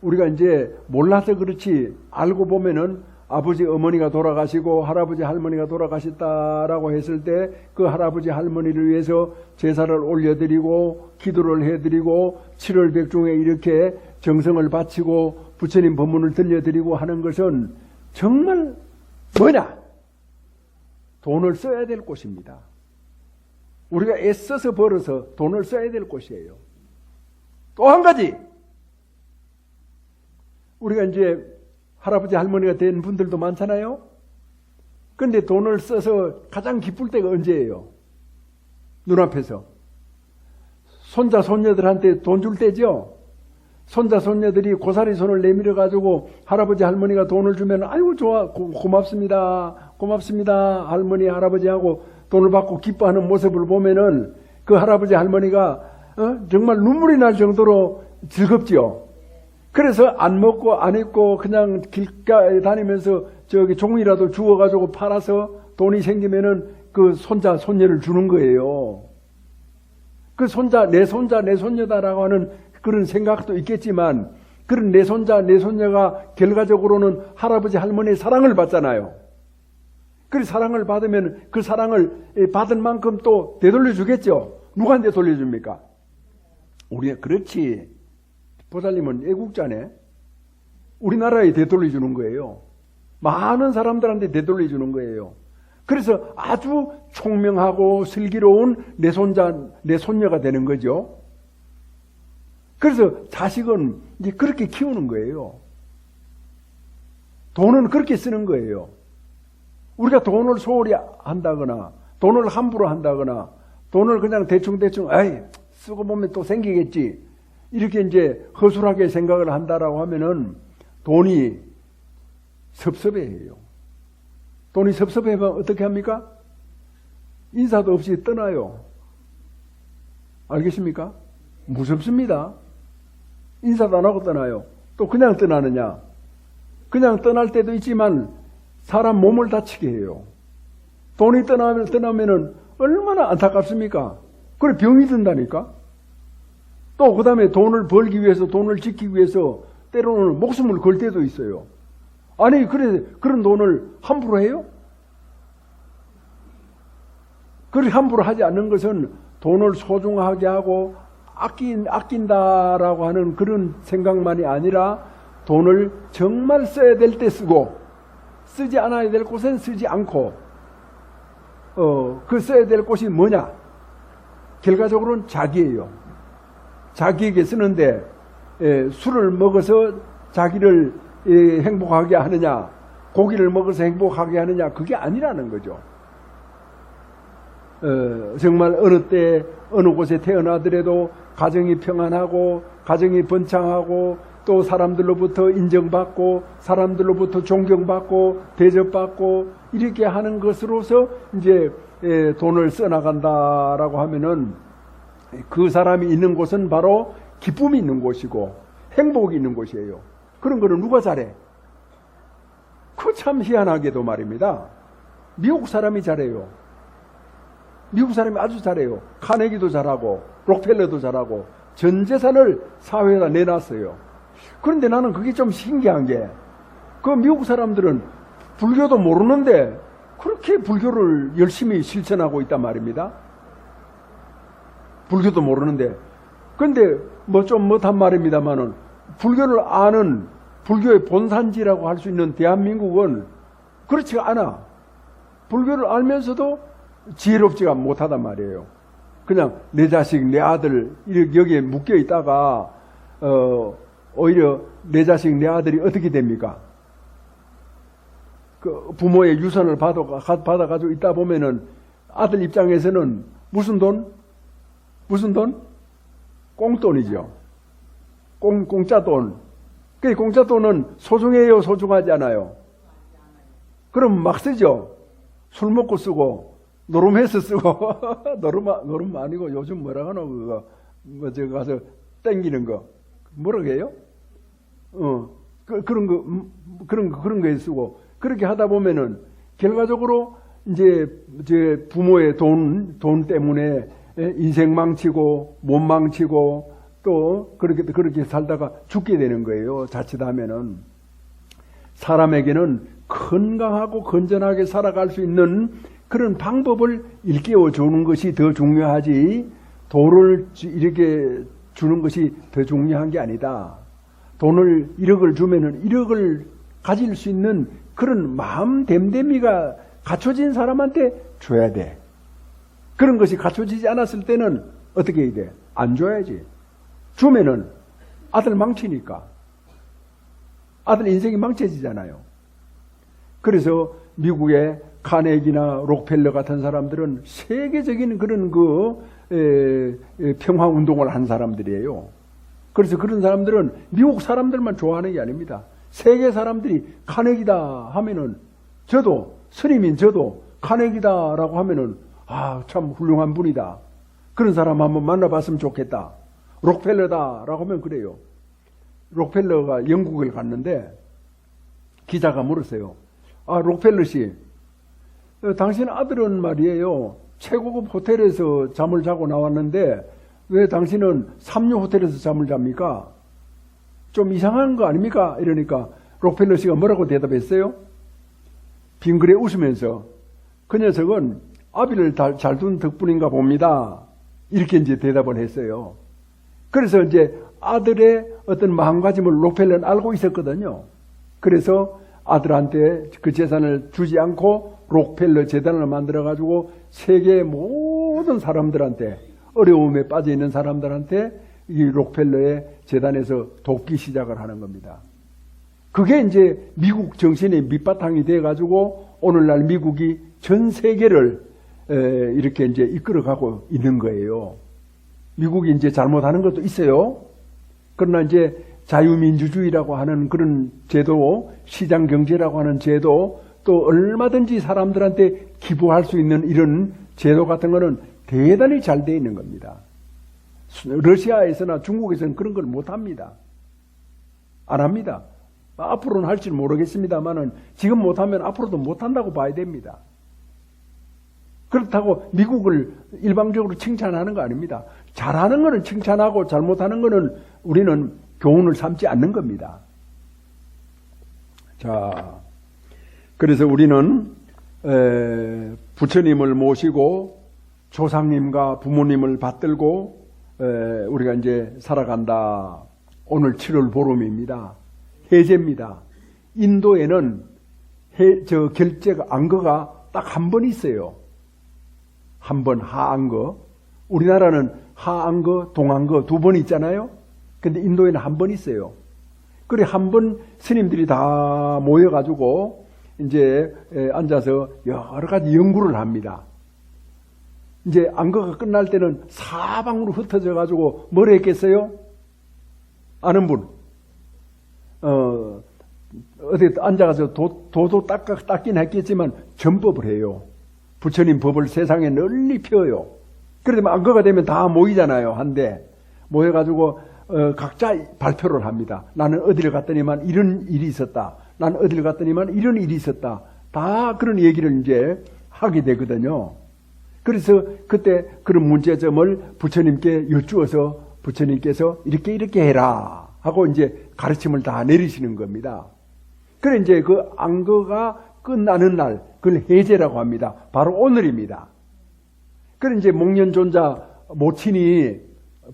[SPEAKER 1] 우리가 이제 몰라서 그렇지 알고 보면은 아버지 어머니가 돌아가시고 할아버지 할머니가 돌아가셨다라고 했을 때 그 할아버지 할머니를 위해서 제사를 올려드리고 기도를 해드리고 7월 백중에 이렇게 정성을 바치고 부처님 법문을 들려드리고 하는 것은 정말 뭐냐? 돈을 써야 될 곳입니다. 우리가 애써서 벌어서 돈을 써야 될 곳이에요. 또 한 가지 우리가 이제 할아버지 할머니가 된 분들도 많잖아요. 근데 돈을 써서 가장 기쁠 때가 언제예요? 눈앞에서. 손자 손녀들한테 돈 줄 때죠. 손자 손녀들이 고사리 손을 내밀어 가지고 할아버지 할머니가 돈을 주면 아이고 좋아 고맙습니다 고맙습니다 할머니 할아버지 하고 돈을 받고 기뻐하는 모습을 보면은 그 할아버지 할머니가 정말 눈물이 날 정도로 즐겁지요. 그래서 안 먹고 안 입고 그냥 길가에 다니면서 저기 종이라도 주워가지고 팔아서 돈이 생기면은 그 손자 손녀를 주는 거예요. 그 손자 내 손녀다라고 하는 그런 생각도 있겠지만 그런 내 손자 내 손녀가 결과적으로는 할아버지 할머니의 사랑을 받잖아요. 그 사랑을 받으면 그 사랑을 받은 만큼 또 되돌려 주겠죠. 누구한테 돌려줍니까? 우리 그렇지. 보살님은 애국자네. 우리나라에 되돌려 주는 거예요. 많은 사람들한테 되돌려 주는 거예요. 그래서 아주 총명하고 슬기로운 내 손자 내 손녀가 되는 거죠. 그래서 자식은 이제 그렇게 키우는 거예요. 돈은 그렇게 쓰는 거예요. 우리가 돈을 소홀히 한다거나 돈을 함부로 한다거나 돈을 그냥 대충 에이 쓰고 보면 또 생기겠지 이렇게 이제 허술하게 생각을 한다라고 하면은 돈이 섭섭해해요. 돈이 섭섭해면 어떻게 합니까? 인사도 없이 떠나요. 알겠습니까? 무섭습니다. 인사도 안 하고 떠나요. 또 그냥 떠나느냐? 그냥 떠날 때도 있지만 사람 몸을 다치게 해요. 돈이 떠나면은 얼마나 안타깝습니까? 그래 병이 든다니까? 또 그 다음에 돈을 벌기 위해서 돈을 지키기 위해서 때로는 목숨을 걸 때도 있어요. 아니 그래 그런 돈을 함부로 해요? 그렇게 함부로 하지 않는 것은 돈을 소중하게 하고 아낀다라고 하는 그런 생각만이 아니라 돈을 정말 써야 될 때 쓰고 쓰지 않아야 될 곳엔 쓰지 않고 그 써야 될 곳이 뭐냐? 결과적으로는 자기예요. 자기에게 쓰는데 술을 먹어서 자기를 행복하게 하느냐 고기를 먹어서 행복하게 하느냐 그게 아니라는 거죠. 정말 어느 때 어느 곳에 태어나더라도 가정이 평안하고 가정이 번창하고 또 사람들로부터 인정받고 사람들로부터 존경받고 대접받고 이렇게 하는 것으로서 이제 돈을 써나간다라고 하면은 그 사람이 있는 곳은 바로 기쁨이 있는 곳이고 행복이 있는 곳이에요. 그런 거는 누가 잘해? 그 참 희한하게도 말입니다. 미국 사람이 잘해요. 미국 사람이 아주 잘해요. 카네기도 잘하고 록펠러도 잘하고 전 재산을 사회에다 내놨어요. 그런데 나는 그게 좀 신기한 게 그 미국 사람들은 불교도 모르는데 그렇게 불교를 열심히 실천하고 있단 말입니다. 불교도 모르는데 근데 뭐 좀 못한 말입니다만은 불교를 아는 불교의 본산지라고 할 수 있는 대한민국은 그렇지가 않아. 불교를 알면서도 지혜롭지가 못하단 말이에요. 그냥 내 자식, 내 아들 여기에 묶여 있다가 오히려 내 자식, 내 아들이 어떻게 됩니까? 그 부모의 유산을 받아가지고 있다 보면은 아들 입장에서는 무슨 돈? 무슨 돈? 꽁돈이죠. 공짜 돈. 그 공짜 돈은 소중해요, 소중하지 않아요? 그럼 막 쓰죠. 술 먹고 쓰고 노름해서 쓰고 노름 아니고 요즘 뭐라 하노 그거 뭐 저기 가서 땡기는 거 뭐라고 해요? 그런 거에 쓰고 그렇게 하다 보면은 결과적으로 이제 부모의 돈 때문에 인생 망치고 몸 망치고 또 그렇게 살다가 죽게 되는 거예요. 자칫하면은 사람에게는 건강하고 건전하게 살아갈 수 있는 그런 방법을 일깨워 주는 것이 더 중요하지 돈을 이렇게 주는 것이 더 중요한 게 아니다. 돈을 1억을 주면은 1억을 가질 수 있는 그런 마음 됨됨이가 갖춰진 사람한테 줘야 돼. 그런 것이 갖춰지지 않았을 때는 어떻게 해야 돼? 안 줘야지. 주면은 아들 망치니까. 아들 인생이 망쳐지잖아요. 그래서 미국의 카네기나 록펠러 같은 사람들은 세계적인 그런 평화 운동을 한 사람들이에요. 그래서 그런 사람들은 미국 사람들만 좋아하는 게 아닙니다. 세계 사람들이 카네기다 하면은 스님인 저도 카네기다라고 하면은 참 훌륭한 분이다. 그런 사람 한번 만나봤으면 좋겠다. 록펠러다라고 하면 그래요. 록펠러가 영국을 갔는데 기자가 물었어요. 록펠러 씨, 당신 아들은 말이에요. 최고급 호텔에서 잠을 자고 나왔는데 왜 당신은 삼류 호텔에서 잠을 잡니까? 좀 이상한 거 아닙니까? 이러니까 록펠러 씨가 뭐라고 대답했어요? 빙그레 웃으면서 그 녀석은 아비를 잘 둔 덕분인가 봅니다. 이렇게 이제 대답을 했어요. 그래서 이제 아들의 어떤 마음가짐을 록펠러는 알고 있었거든요. 그래서 아들한테 그 재산을 주지 않고 록펠러 재단을 만들어가지고 세계 모든 사람들한테 어려움에 빠져 있는 사람들한테 이 록펠러의 재단에서 돕기 시작을 하는 겁니다. 그게 이제 미국 정신의 밑바탕이 돼가지고 오늘날 미국이 전 세계를 이렇게 이제 이끌어가고 있는 거예요. 미국이 이제 잘못하는 것도 있어요. 그러나 이제 자유민주주의라고 하는 그런 제도, 시장경제라고 하는 제도, 또 얼마든지 사람들한테 기부할 수 있는 이런 제도 같은 거는 대단히 잘 돼 있는 겁니다. 러시아에서나 중국에서는 그런 걸 못합니다. 안 합니다. 앞으로는 할지 모르겠습니다만은 지금 못하면 앞으로도 못한다고 봐야 됩니다. 그렇다고 미국을 일방적으로 칭찬하는 거 아닙니다. 잘하는 거는 칭찬하고 잘못하는 거는 우리는 교훈을 삼지 않는 겁니다. 자, 그래서 우리는 부처님을 모시고 조상님과 부모님을 받들고 우리가 이제 살아간다. 오늘 7월 보름입니다. 해제입니다. 인도에는 결제가 안거가 딱 한 번 있어요. 한 번 하안거. 우리나라는 하안거, 동안거 두 번 있잖아요. 근데 인도에는 한 번 있어요. 그래 한 번 스님들이 다 모여가지고 이제 앉아서 여러 가지 연구를 합니다. 이제 안거가 끝날 때는 사방으로 흩어져 가지고 뭘 했겠어요? 아는 분? 어디 앉아가서 도도 닦긴 했겠지만 전법을 해요. 부처님 법을 세상에 널리 펴요. 그러면 안거가 되면 다 모이잖아요. 한데 모여가지고 각자 발표를 합니다. 나는 어디를 갔더니만 이런 일이 있었다. 나는 어디를 갔더니만 이런 일이 있었다. 다 그런 얘기를 이제 하게 되거든요. 그래서 그때 그런 문제점을 부처님께 여쭈어서 부처님께서 이렇게 해라 하고 이제 가르침을 다 내리시는 겁니다. 그래 이제 그 안거가 끝나는 날 그걸 해제라고 합니다. 바로 오늘입니다. 그래 이제 목련존자 모친이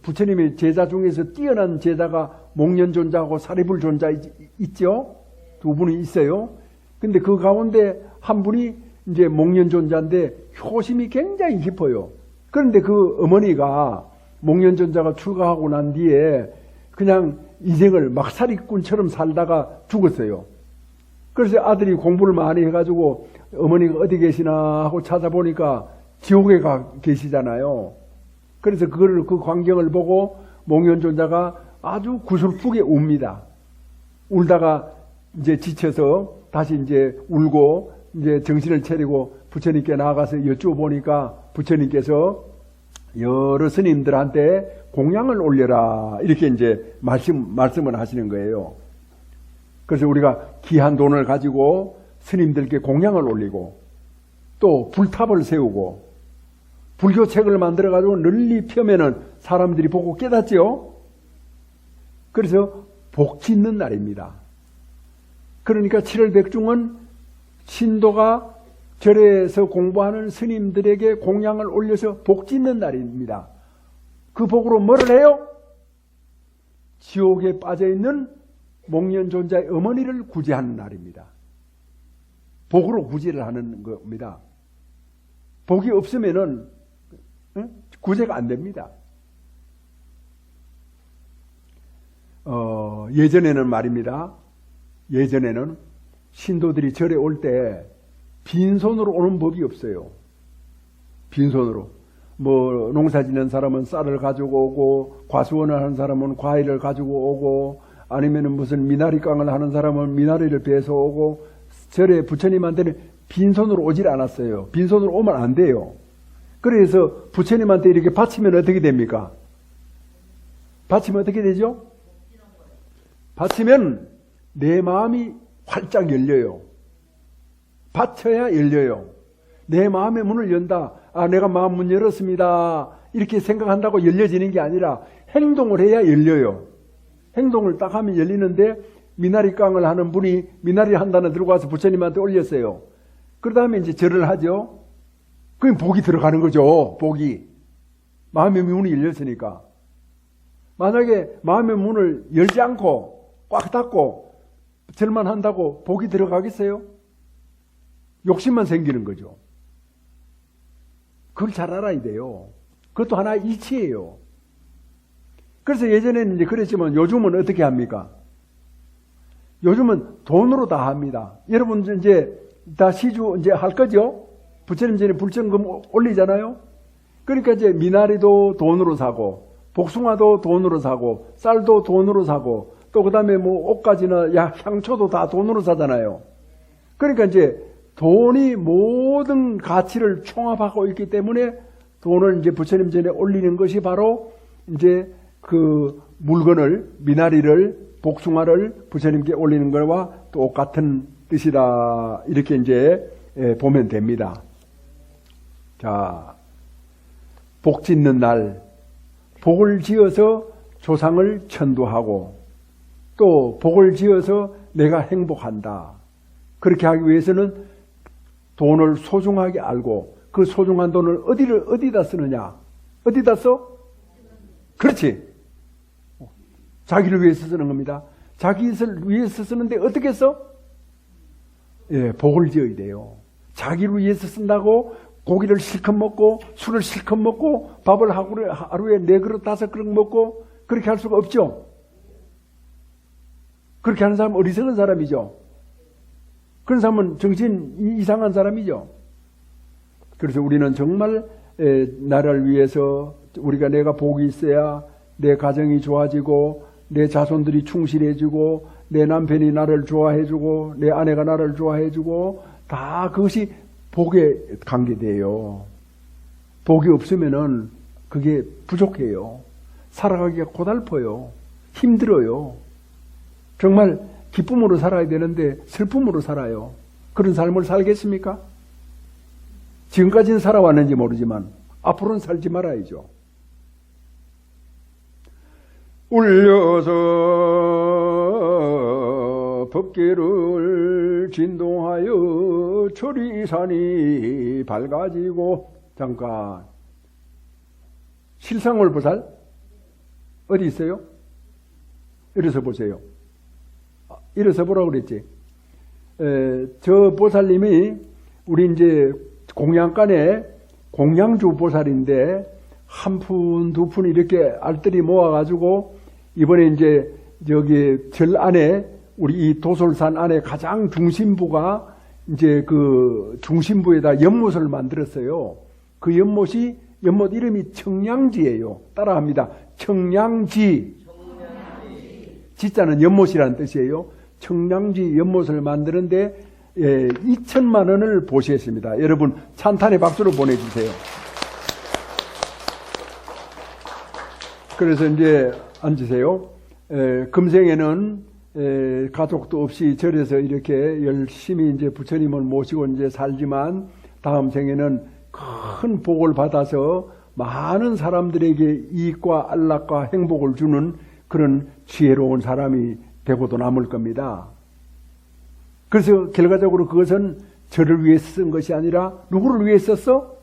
[SPEAKER 1] 부처님의 제자 중에서 뛰어난 제자가 목련존자하고 사리불존자 있죠? 두 분이 있어요. 근데 그 가운데 한 분이 이제 목련존자인데 효심이 굉장히 깊어요. 그런데 그 어머니가 목련존자가 출가하고 난 뒤에 그냥 인생을 막사리꾼처럼 살다가 죽었어요. 그래서 아들이 공부를 많이 해가지고 어머니가 어디 계시나 하고 찾아보니까 지옥에 가 계시잖아요. 그래서 그 광경을 보고 목련존자가 아주 구슬프게 웁니다. 울다가 이제 지쳐서 다시 이제 울고 이제 정신을 차리고 부처님께 나아가서 여쭈어보니까 부처님께서 여러 스님들한테 공양을 올려라 이렇게 이제 말씀을 하시는 거예요. 그래서 우리가 귀한 돈을 가지고 스님들께 공양을 올리고 또 불탑을 세우고 불교책을 만들어가지고 널리 펴면은 사람들이 보고 깨닫지요. 그래서 복 짓는 날입니다. 그러니까 7월 백중은 신도가 절에서 공부하는 스님들에게 공양을 올려서 복 짓는 날입니다. 그 복으로 뭐를 해요? 지옥에 빠져있는 목련존자의 어머니를 구제하는 날입니다. 복으로 구제를 하는 겁니다. 복이 없으면은 구제가 안 됩니다. 예전에는 말입니다. 예전에는 신도들이 절에 올 때 빈손으로 오는 법이 없어요. 빈손으로. 뭐 농사 짓는 사람은 쌀을 가지고 오고, 과수원을 하는 사람은 과일을 가지고 오고, 아니면은 무슨 미나리깡을 하는 사람은 미나리를 베서 오고, 절에 부처님한테는 빈손으로 오질 않았어요. 빈손으로 오면 안 돼요. 그래서 부처님한테 이렇게 바치면 어떻게 됩니까? 바치면 어떻게 되죠? 바치면 내 마음이 활짝 열려요. 바쳐야 열려요. 내 마음의 문을 연다. 아, 내가 마음 문 열었습니다. 이렇게 생각한다고 열려지는 게 아니라 행동을 해야 열려요. 행동을 딱 하면 열리는데, 미나리깡을 하는 분이 미나리 한 단을 들고 와서 부처님한테 올렸어요. 그 다음에 이제 절을 하죠. 그럼 복이 들어가는 거죠. 복이. 마음의 문이 열렸으니까. 만약에 마음의 문을 열지 않고 꽉 닫고 절만 한다고 복이 들어가겠어요? 욕심만 생기는 거죠. 그걸 잘 알아야 돼요. 그것도 하나의 이치예요. 그래서 예전에는 이제 그랬지만 요즘은 어떻게 합니까? 요즘은 돈으로 다 합니다. 여러분 이제 다 시주 이제 할 거죠? 부처님 전에 불정금 올리잖아요? 그러니까 이제 미나리도 돈으로 사고, 복숭아도 돈으로 사고, 쌀도 돈으로 사고, 또 그 다음에 뭐 옷가지나 향초도 다 돈으로 사잖아요. 그러니까 이제 돈이 모든 가치를 총합하고 있기 때문에 돈을 이제 부처님 전에 올리는 것이 바로 이제 그 물건을, 미나리를, 복숭아를 부처님께 올리는 것과 똑같은 뜻이다. 이렇게 이제 보면 됩니다. 자, 복 짓는 날, 복을 지어서 조상을 천도하고, 또 복을 지어서 내가 행복한다. 그렇게 하기 위해서는 돈을 소중하게 알고, 그 소중한 돈을 어디다 쓰느냐? 어디다 써? 그렇지. 자기를 위해서 쓰는 겁니다. 자기를 위해서 쓰는데 어떻게 써? 예, 복을 지어야 돼요. 자기를 위해서 쓴다고 고기를 실컷 먹고, 술을 실컷 먹고, 밥을 하루에 4그릇, 5그릇 먹고, 그렇게 할 수가 없죠. 그렇게 하는 사람은 어리석은 사람이죠. 그런 사람은 정신 이상한 사람이죠. 그래서 우리는 정말 나를 위해서 내가 복이 있어야 내 가정이 좋아지고, 내 자손들이 충실해지고, 내 남편이 나를 좋아해주고, 내 아내가 나를 좋아해주고, 다 그것이 복에 관계돼요. 복이 없으면은 그게 부족해요. 살아가기가 고달퍼요. 힘들어요. 정말 기쁨으로 살아야 되는데 슬픔으로 살아요. 그런 삶을 살겠습니까? 지금까지는 살아왔는지 모르지만 앞으로는 살지 말아야죠. 울려서 법계를 진동하여 초리산이 밝아지고. 잠깐, 실상월보살 어디 있어요? 일어서 보세요. 일어서 보라고 그랬지. 저 보살님이 우리 이제 공양간에 공양주 보살인데, 한 푼, 두 푼 이렇게 알뜰히 모아가지고 이번에 이제 저기 절 안에, 우리 이 도솔산 안에 가장 중심부가 이제 그 중심부에다 연못을 만들었어요. 그 연못 이름이 청량지예요. 따라합니다. 청량지. 지자는 연못이라는 뜻이에요. 청량지 연못을 만드는데 2천만 원을 보시했습니다. 여러분 찬탄의 박수를 보내주세요. 그래서 이제 앉으세요. 금생에는 가족도 없이 절에서 이렇게 열심히 이제 부처님을 모시고 이제 살지만, 다음 생에는 큰 복을 받아서 많은 사람들에게 이익과 안락과 행복을 주는 그런 지혜로운 사람이 되고도 남을 겁니다. 그래서 결과적으로 그것은 저를 위해 쓴 것이 아니라 누구를 위해 썼어?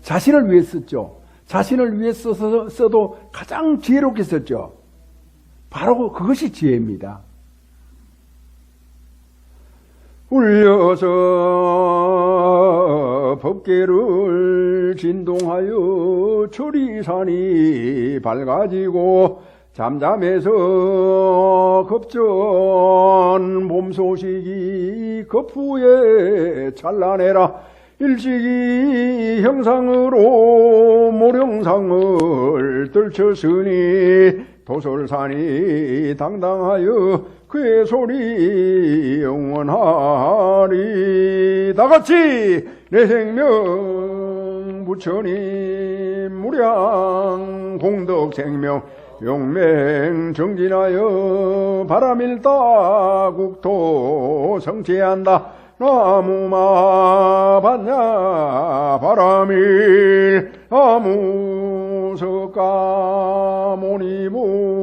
[SPEAKER 1] 자신을 위해 썼죠. 자신을 위해 써도 가장 지혜롭게 썼죠. 바로 그것이 지혜입니다. 울려서 법계를 진동하여 초리산이 밝아지고, 잠잠해서 급전 봄 소식이 급후에 찬란해라. 일찍이 형상으로 모령상을 떨쳤으니 도솔산이 당당하여 그의 소리 영원하리. 다같이 내 생명 부처님 무량 공덕 생명 용맹 정진하여 바람일다 국토 성취한다. 나무마 반야 바람일 나무 석가 모니무